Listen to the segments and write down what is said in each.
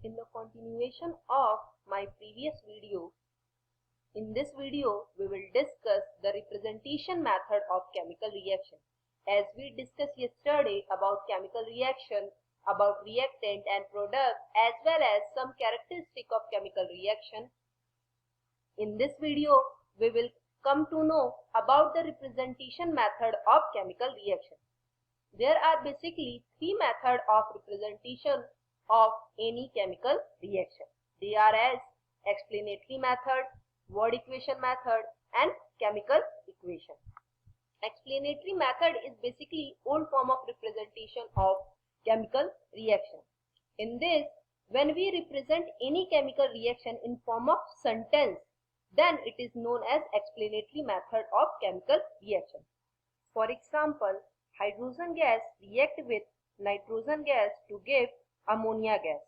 In the continuation of my previous video, in this video we will discuss the representation method of chemical reaction. As we discussed yesterday about chemical reaction, about reactant and product, as well as some characteristic of chemical reaction, in this video we will come to know about the representation method of chemical reaction. There are basically three methods of representation of any chemical reaction. They are as explanatory method, word equation method, and chemical equation. Explanatory method is basically old form of representation of chemical reaction. In this, when we represent any chemical reaction in form of sentence, then it is known as explanatory method of chemical reaction. For example, hydrogen gas react with nitrogen gas to give ammonia gas.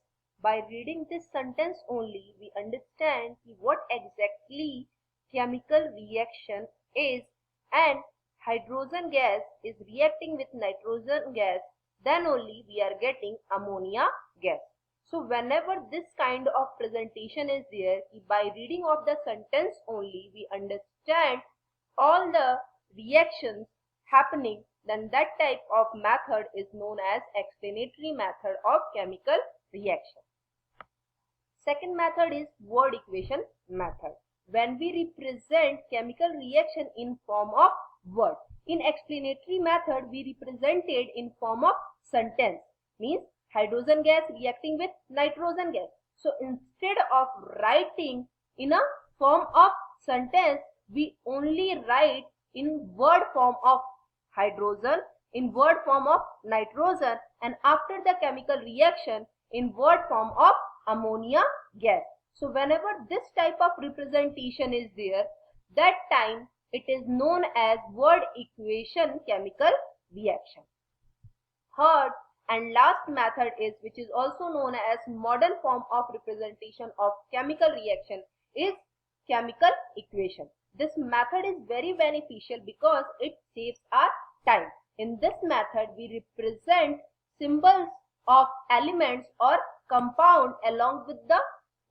By reading this sentence only, we understand what exactly chemical reaction is, and hydrogen gas is reacting with nitrogen gas, then only we are getting ammonia gas. So whenever this kind of presentation is there, by reading of the sentence only, we understand all the reactions happening, then that type of method is known as explanatory method of chemical reaction. Second method is word equation method. When we represent chemical reaction in form of word. In explanatory method, we represented in form of sentence, means hydrogen gas reacting with nitrogen gas. So instead of writing in a form of sentence, we only write in word form of hydrogen, in word form of nitrogen, and after the chemical reaction in word form of ammonia gas. So whenever this type of representation is there, that time it is known as word equation chemical reaction. Third and last method is, which is also known as modern form of representation of chemical reaction, is chemical equation. This method is very beneficial because it saves our time. In this method, we represent symbols of elements or compound along with the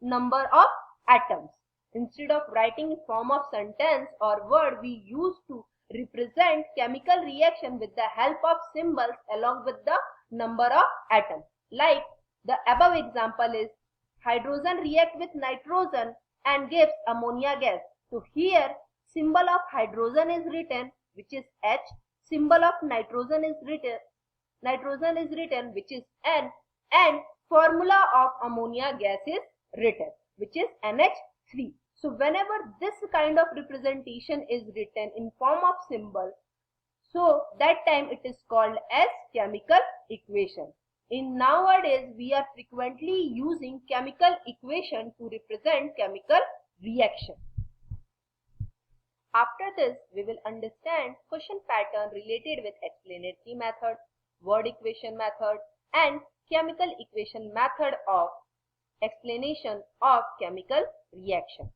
number of atoms. Instead of writing in form of sentence or word, we used to represent chemical reaction with the help of symbols along with the number of atoms. Like the above example is hydrogen react with nitrogen and gives ammonia gas. So here symbol of hydrogen is written, which is H. Symbol of nitrogen is written, which is N, and formula of ammonia gas is written, which is NH3. So whenever this kind of representation is written in form of symbol, so that time it is called as chemical equation. In nowadays, we are frequently using chemical equation to represent chemical reaction. After this, we will understand question pattern related with explanatory method, word equation method, and chemical equation method of explanation of chemical reaction.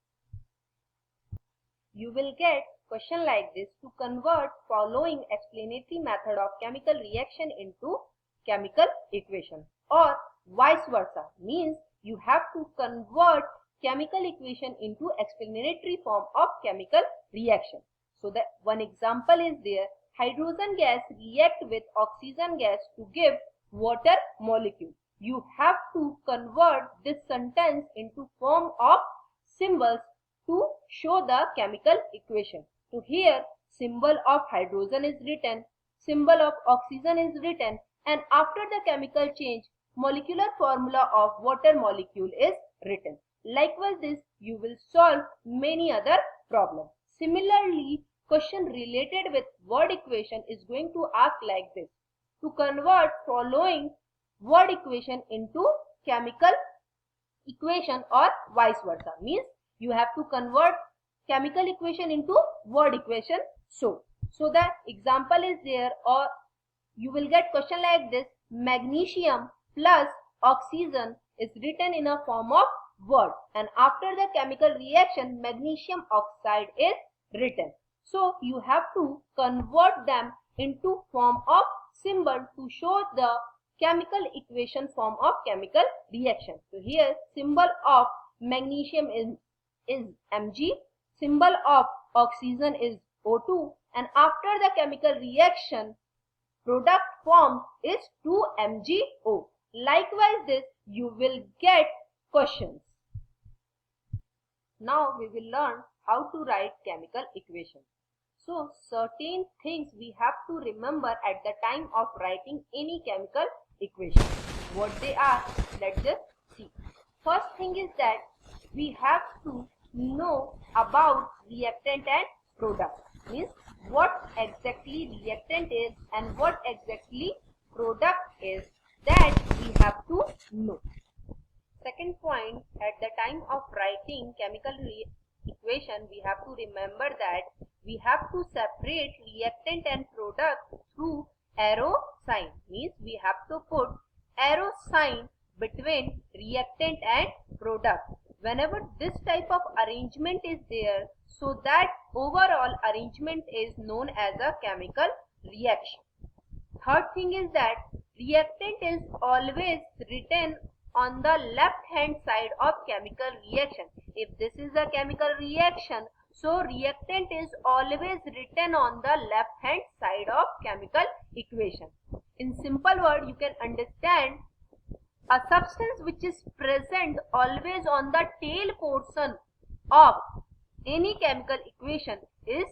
You will get question like this: to convert following explanatory method of chemical reaction into chemical equation, or vice versa, means you have to convert chemical equation into explanatory form of chemical reaction. So that one example is there: hydrogen gas react with oxygen gas to give water molecule. You have to convert this sentence into form of symbols to show the chemical equation. So here symbol of hydrogen is written, symbol of oxygen is written, and after the chemical change, molecular formula of water molecule is written. Likewise, this you will solve many other problems. Similarly, question related with word equation is going to ask like this: to convert following word equation into chemical equation, or vice versa, means you have to convert chemical equation into word equation. So the example is there, or you will get question like this: magnesium plus oxygen is written in a form of word, and after the chemical reaction, magnesium oxide is written. So you have to convert them into form of symbol to show the chemical equation form of chemical reaction. So here symbol of magnesium is Mg, symbol of oxygen is O2, and after the chemical reaction product formed is 2MgO. Likewise this you will get questions. Now we will learn how to write chemical equation. So certain things we have to remember at the time of writing any chemical equation. What they are, let's just see. First thing is that we have to know about reactant and product. Means what exactly reactant is and what exactly product is, that we have to know. Second point, at the time of writing chemical equation, we have to remember that we have to separate reactant and product through arrow sign. Means we have to put arrow sign between reactant and product. Whenever this type of arrangement is there, so that overall arrangement is known as a chemical reaction. Third thing is that reactant is always written on the left hand side of chemical reaction. If this is a chemical reaction, so reactant is always written on the left hand side of chemical equation. In simple word, you can understand a substance which is present always on the tail portion of any chemical equation is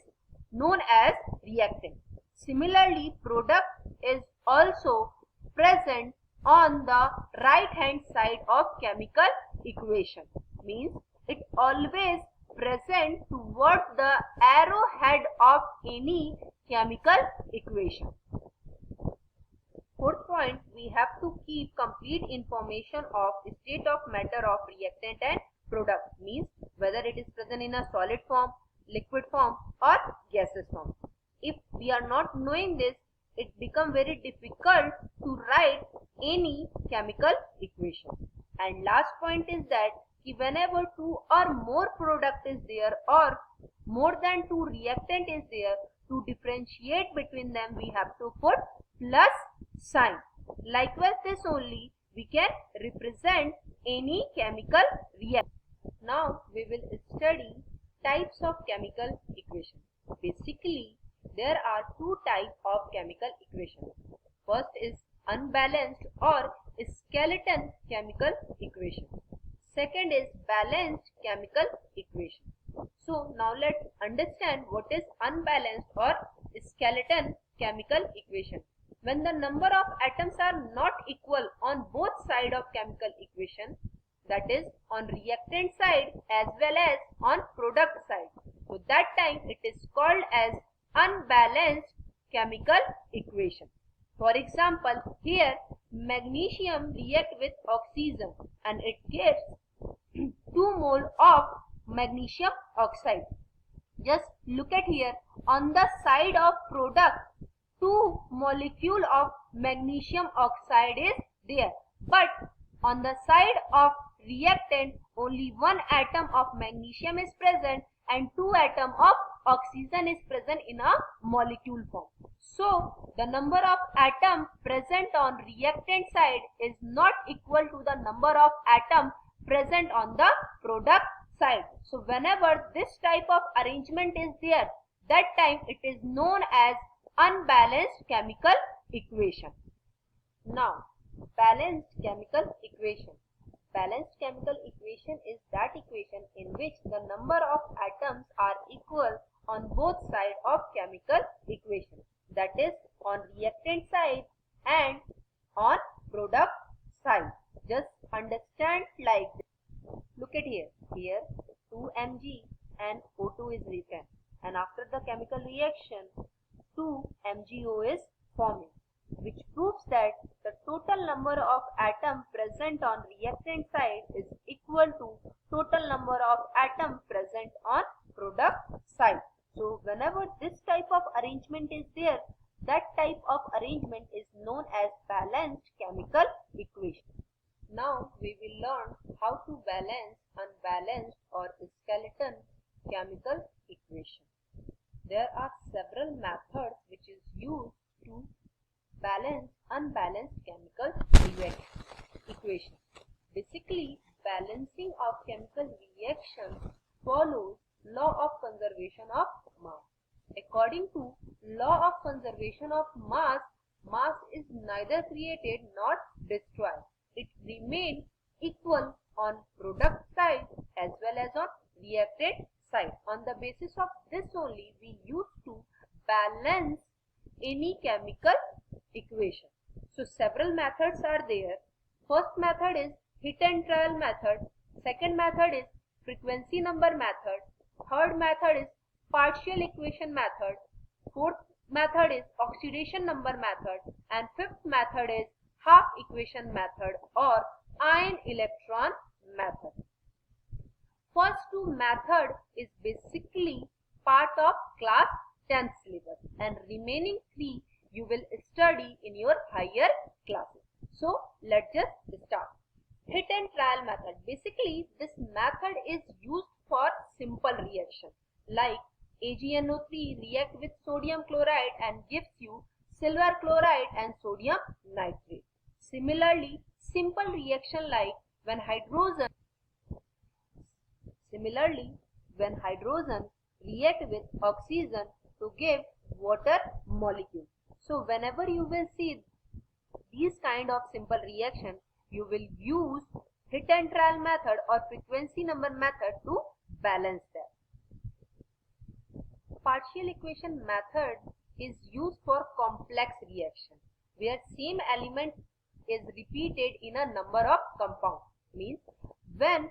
known as reactant. Similarly, product is also present on the right hand side of chemical equation. Means it always present towards the arrowhead of any chemical equation. Fourth point, we have to keep complete information of state of matter of reactant and product. Means whether it is present in a solid form, liquid form or gaseous form. If we are not knowing this, it becomes very difficult to write any chemical equation. And last point is that whenever two or more product is there or more than two reactant is there, to differentiate between them we have to put plus sign. Likewise this only we can represent any chemical reaction. Now we will study types of chemical equation. Basically there are two types of chemical equation. First is unbalanced or skeleton chemical equation. Second is balanced chemical equation. So now let's understand what is unbalanced or skeleton chemical equation. When the number of atoms are not equal on both sides of chemical equation, that is on reactant side as well as on product side, so that time it is called as unbalanced chemical equation. For example, here magnesium react with oxygen and it gives 2 mole of magnesium oxide. Just look at here, on the side of product 2 molecule of magnesium oxide is there, but on the side of reactant only 1 atom of magnesium is present and 2 atom of oxygen is present in a molecule form. So the number of atoms present on reactant side is not equal to the number of atoms present on the product side. So whenever this type of arrangement is there, that time it is known as unbalanced chemical equation. Now balanced chemical equation. Balanced chemical equation is that equation in which the number of atoms are equal on both sides of chemical equation, that is on reactant side and on product side. Just understand like this. Look at here. Here 2Mg and O2 is written, and after the chemical reaction 2MgO is forming, which proves that the total number of atoms present on reactant side is equal to total number of atoms present on product side. So whenever this type of arrangement is there, that type of arrangement is known as balanced chemical equation. Now we will learn how to balance unbalanced or skeleton chemical equation. There are several methods which is used to balance unbalanced chemical equation. Basically, balancing of chemical reactions follows law of conservation of mass. According to law of conservation of mass, mass is neither created nor destroyed. It remains equal on product side as well as on reactant side. On the basis of this only, we used to balance any chemical equation. So several methods are there. First method is hit and trial method. Second method is frequency number method. Third method is partial equation method. Fourth method is oxidation number method. And fifth method is half equation method or ion electron method. First two method is basically part of class 10th syllabus, and remaining three you will study in your higher classes. So let's just start. Hit and trial method. Basically this method is used for simple reaction like AgNO3 react with sodium chloride and gives you silver chloride and sodium nitrate. Similarly, simple reaction like when hydrogen react with oxygen to give water molecule. So whenever you will see these kind of simple reaction, you will use hit and trial method or frequency number method to balance them. Partial equation method is used for complex reaction where same element is repeated in a number of compounds. Means when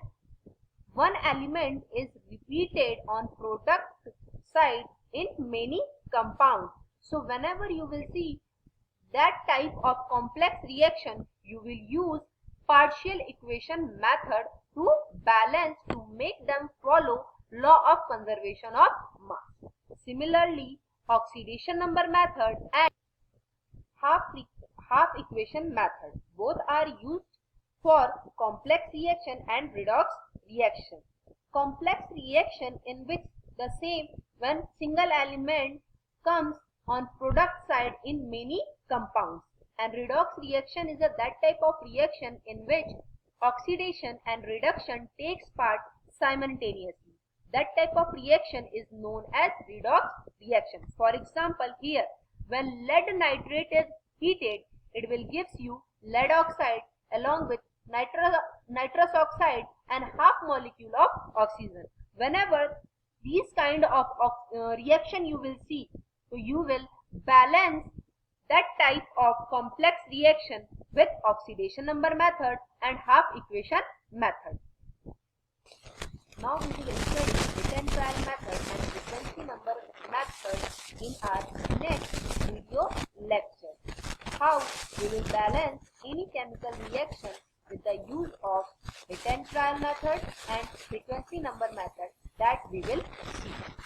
one element is repeated on product side in many compounds. So whenever you will see that type of complex reaction, you will use partial equation method to balance, to make them follow law of conservation of mass. Similarly, oxidation number method and half equation method both are used for complex reaction and redox reaction. Complex reaction in which the same when single element comes on product side in many compounds, and redox reaction is that type of reaction in which oxidation and reduction takes part simultaneously. That type of reaction is known as redox reaction. For example, here when lead nitrate is heated, it will gives you lead oxide along with nitrous oxide and half molecule of oxygen. Whenever these kind of reaction you will see, so you will balance that type of complex reaction with oxidation number method and half equation method. Now we will study hit and trial method and frequency number method in our next video lecture. How we will balance any chemical reaction with the use of hit and trial method and frequency number method, that we will see.